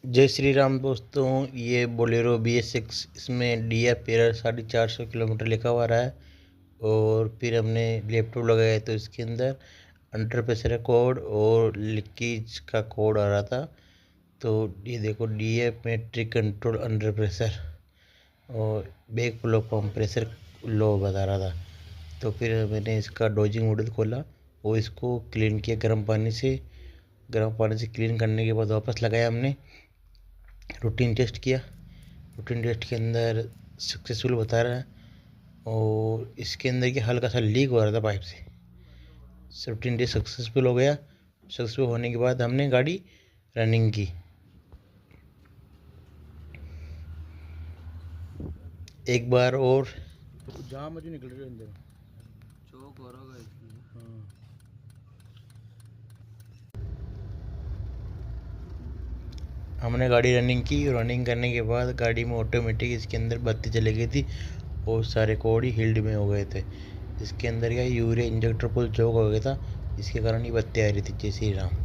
जय श्री राम दोस्तों। ये बोलेरो BS6, इसमें DF एरर 450 किलोमीटर लिखा हुआ रहा है। और फिर हमने लैपटॉप लगाया तो इसके अंदर अंडर प्रेशर कोड और लीकेज का कोड आ रहा था। तो ये देखो, DF में ट्रिक कंट्रोल अंडर प्रेशर और back flow pump pressure low बता रहा था। तो फिर मैंने इसका डोजिंग मॉड्यूल खोला और इसको क्लीन किया गर्म पानी से क्लीन करने के बाद वापस लगाया हमने। रूटीन टेस्ट किया। रूटीन टेस्ट के अंदर सक्सेसफुल बता रहा है और इसके अंदर कि हल्का सा लीक हो रहा था पाइप से। रूटीन टेस्ट सक्सेसफुल हो गया। सक्सेसफुल होने के बाद हमने गाड़ी रनिंग की। एक बार और जाम जो निकल रहे अंदर चौक हो रहा है इसमें। हाँ। हमने गाड़ी रनिंग की। रनिंग करने के बाद गाड़ी में ऑटोमेटिक इसके अंदर बत्ती चली गई थी और सारे कोड ही हिल्ड में हो गए थे। इसके अंदर क्या यूरिया इंजेक्टर पुल चौक हो गया था, इसके कारण ये बत्ती आ रही थी। जय श्री राम।